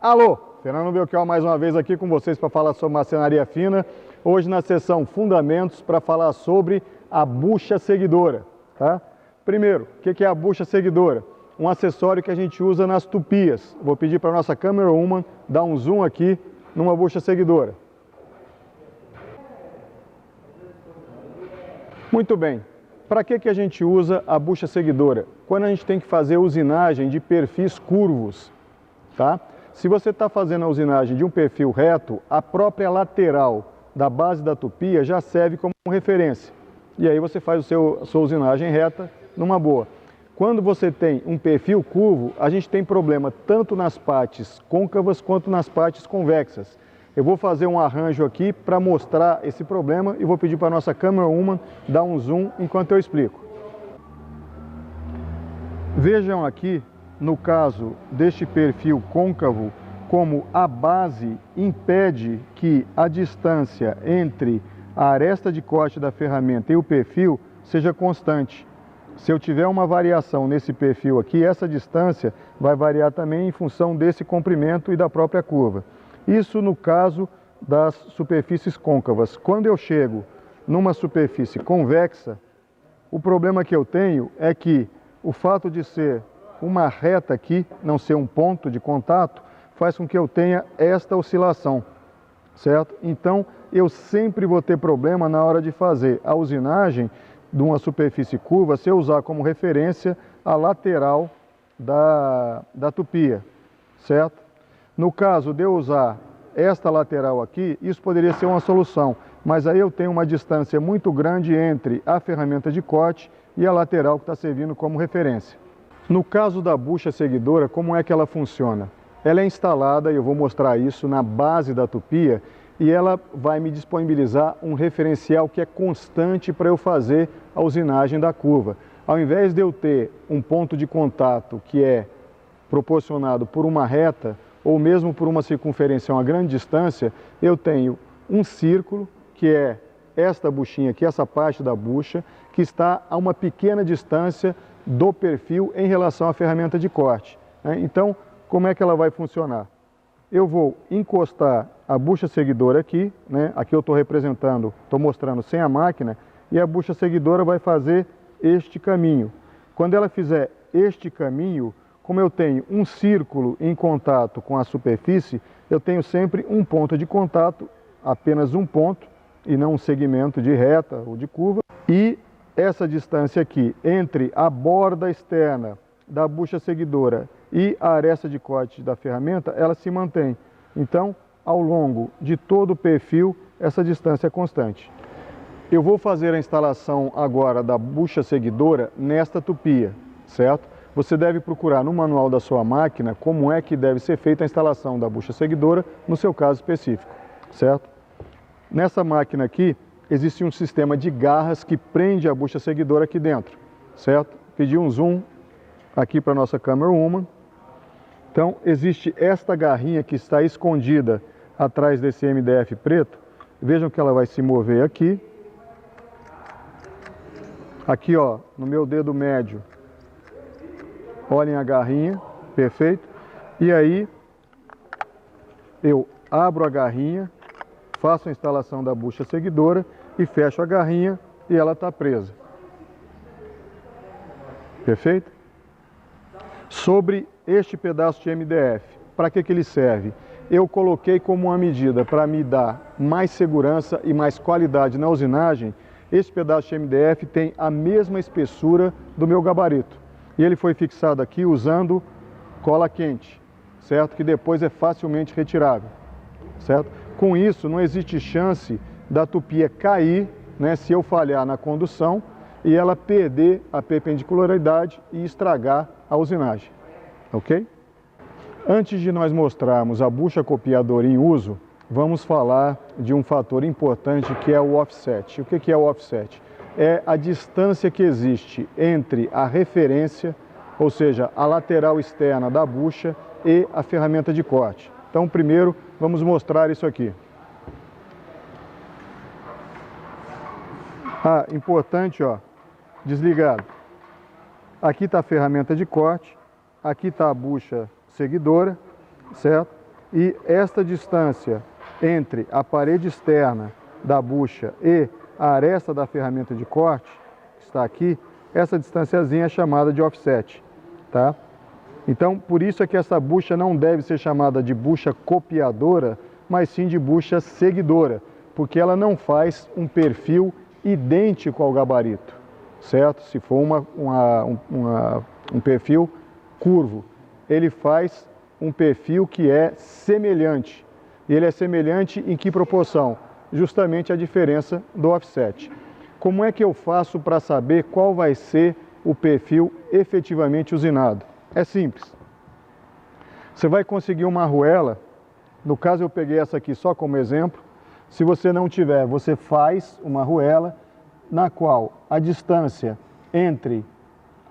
Alô, Fernando Belchior mais uma vez aqui com vocês para falar sobre marcenaria fina. Hoje na seção Fundamentos para falar sobre a bucha seguidora, tá? Primeiro, o que é a bucha seguidora? Um acessório que a gente usa nas tupias. Vou pedir para a nossa câmera woman dar um zoom aqui numa bucha seguidora. Muito bem. Para que a gente usa a bucha seguidora? Quando a gente tem que fazer usinagem de perfis curvos, tá? Se você está fazendo a usinagem de um perfil reto, a própria lateral da base da tupia já serve como referência. E aí você faz a sua usinagem reta numa boa. Quando você tem um perfil curvo, a gente tem problema tanto nas partes côncavas quanto nas partes convexas. Eu vou fazer um arranjo aqui para mostrar esse problema e vou pedir para a nossa câmera woman dar um zoom enquanto eu explico. Vejam aqui, no caso deste perfil côncavo, como a base impede que a distância entre a aresta de corte da ferramenta e o perfil seja constante. Se eu tiver uma variação nesse perfil aqui, essa distância vai variar também em função desse comprimento e da própria curva. Isso no caso das superfícies côncavas. Quando eu chego numa superfície convexa, o problema que eu tenho é que o fato de ser uma reta aqui, não ser um ponto de contato, faz com que eu tenha esta oscilação, certo? Então, eu sempre vou ter problema na hora de fazer a usinagem de uma superfície curva se eu usar como referência a lateral da tupia, certo? No caso de eu usar esta lateral aqui, isso poderia ser uma solução, mas aí eu tenho uma distância muito grande entre a ferramenta de corte e a lateral que está servindo como referência. No caso da bucha seguidora, como é que ela funciona? Ela é instalada, e eu vou mostrar isso, na base da tupia, e ela vai me disponibilizar um referencial que é constante para eu fazer a usinagem da curva. Ao invés de eu ter um ponto de contato que é proporcionado por uma reta, ou mesmo por uma circunferência a uma grande distância, eu tenho um círculo, que é esta buchinha aqui, essa parte da bucha, que está a uma pequena distância do perfil em relação à ferramenta de corte, né? Então, como é que ela vai funcionar? Eu vou encostar a bucha seguidora aqui, né? Aqui eu estou representando, estou mostrando sem a máquina, e a bucha seguidora vai fazer este caminho. Quando ela fizer este caminho, como eu tenho um círculo em contato com a superfície, eu tenho sempre um ponto de contato, apenas um ponto, e não um segmento de reta ou de curva. E essa distância aqui entre a borda externa da bucha seguidora e a aresta de corte da ferramenta, ela se mantém. Então, ao longo de todo o perfil, essa distância é constante. Eu vou fazer a instalação agora da bucha seguidora nesta tupia, certo? Você deve procurar no manual da sua máquina como é que deve ser feita a instalação da bucha seguidora no seu caso específico, certo? Nessa máquina aqui, existe um sistema de garras que prende a bucha seguidora aqui dentro, certo? Pedi um zoom aqui para a nossa câmera woman. Então, existe esta garrinha que está escondida atrás desse MDF preto. Vejam que ela vai se mover aqui. Aqui, ó, no meu dedo médio, olhem a garrinha, perfeito? E aí, eu abro a garrinha, faço a instalação da bucha seguidora e fecho a garrinha e ela está presa. Perfeito? Sobre este pedaço de MDF, para que ele serve? Eu coloquei como uma medida para me dar mais segurança e mais qualidade na usinagem. Este pedaço de MDF tem a mesma espessura do meu gabarito. E ele foi fixado aqui usando cola quente, certo? Que depois é facilmente retirável, certo? Com isso, não existe chance da tupia cair, né, se eu falhar na condução e ela perder a perpendicularidade e estragar a usinagem, ok? Antes de nós mostrarmos a bucha copiadora em uso, vamos falar de um fator importante que é o offset. O que é o offset? É a distância que existe entre a referência, ou seja, a lateral externa da bucha e a ferramenta de corte. Então, primeiro, vamos mostrar isso aqui. Ah, importante, ó, desligado. Aqui está a ferramenta de corte, aqui está a bucha seguidora, certo? e esta distância entre a parede externa da bucha e a aresta da ferramenta de corte, que está aqui, essa distanciazinha é chamada de offset, tá? Então, por isso é que essa bucha não deve ser chamada de bucha copiadora, mas sim de bucha seguidora, porque ela não faz um perfil idêntico ao gabarito, certo? Se for um perfil curvo, ele faz um perfil que é semelhante. E ele é semelhante em que proporção? Justamente a diferença do offset. Como é que eu faço para saber qual vai ser o perfil efetivamente usinado? É simples. Você vai conseguir uma arruela, no caso eu peguei essa aqui só como exemplo. Se você não tiver, você faz uma arruela na qual a distância entre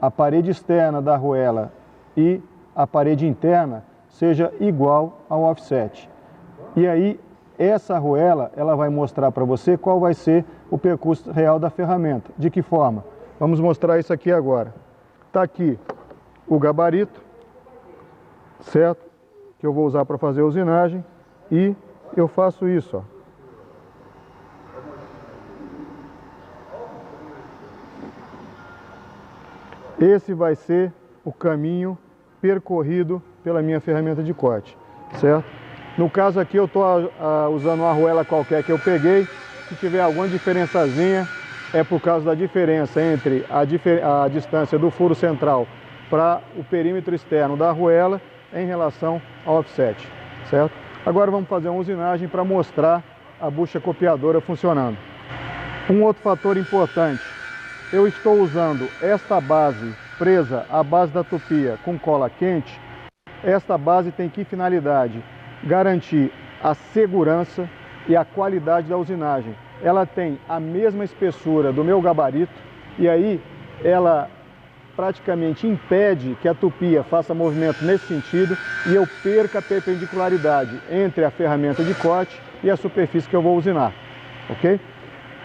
a parede externa da arruela e a parede interna seja igual ao offset. E aí, essa arruela, ela vai mostrar para você qual vai ser o percurso real da ferramenta. De que forma? Vamos mostrar isso aqui agora. Está aqui o gabarito, certo? Que eu vou usar para fazer a usinagem. E eu faço isso, ó. Esse vai ser o caminho percorrido pela minha ferramenta de corte, certo? No caso aqui eu estou usando uma arruela qualquer que eu peguei. Se tiver alguma diferençazinha, é por causa da diferença entre a distância do furo central para o perímetro externo da arruela em relação ao offset, certo? Agora vamos fazer uma usinagem para mostrar a bucha copiadora funcionando. Um outro fator importante, eu estou usando esta base presa à base da tupia com cola quente. Esta base tem que finalidade? Garantir a segurança e a qualidade da usinagem. Ela tem a mesma espessura do meu gabarito e aí ela praticamente impede que a tupia faça movimento nesse sentido e eu perca a perpendicularidade entre a ferramenta de corte e a superfície que eu vou usinar, ok?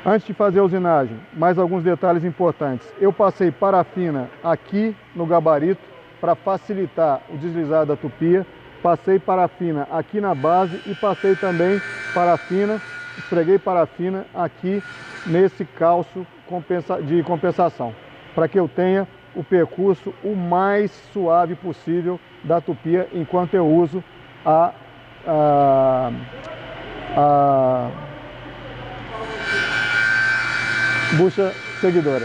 Antes de fazer a usinagem, mais alguns detalhes importantes. Eu passei parafina aqui no gabarito para facilitar o deslizar da tupia. Passei parafina aqui na base e passei também parafina, esfreguei parafina aqui nesse calço de compensação, para que eu tenha o percurso o mais suave possível da tupia enquanto eu uso a bucha seguidora.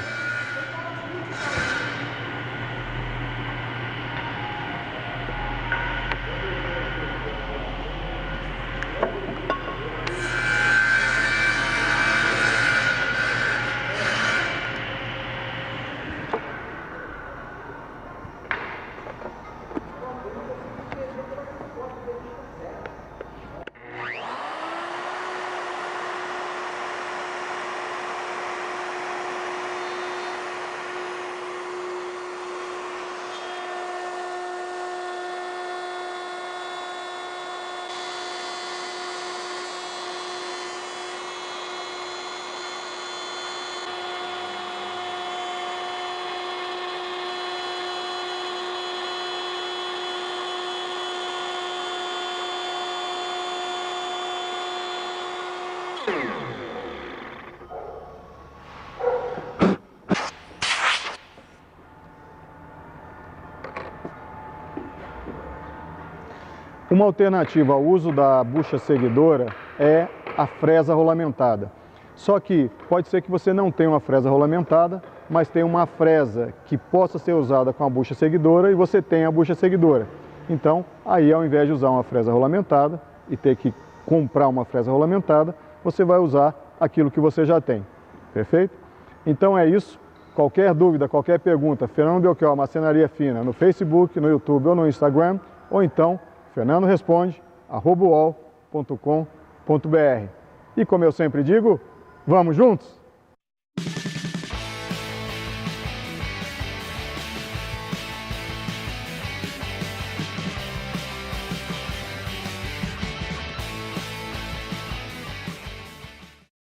Uma alternativa ao uso da bucha seguidora é a fresa rolamentada. Só que pode ser que você não tenha uma fresa rolamentada, mas tenha uma fresa que possa ser usada com a bucha seguidora e você tem a bucha seguidora. Então, aí ao invés de usar uma fresa rolamentada e ter que comprar uma fresa rolamentada, você vai usar aquilo que você já tem. Perfeito? Então é isso. Qualquer dúvida, qualquer pergunta, Fernando Belchior, Marcenaria Fina, no Facebook, no YouTube ou no Instagram, ou então fernandoresponde@uol.com.br. E como eu sempre digo, vamos juntos?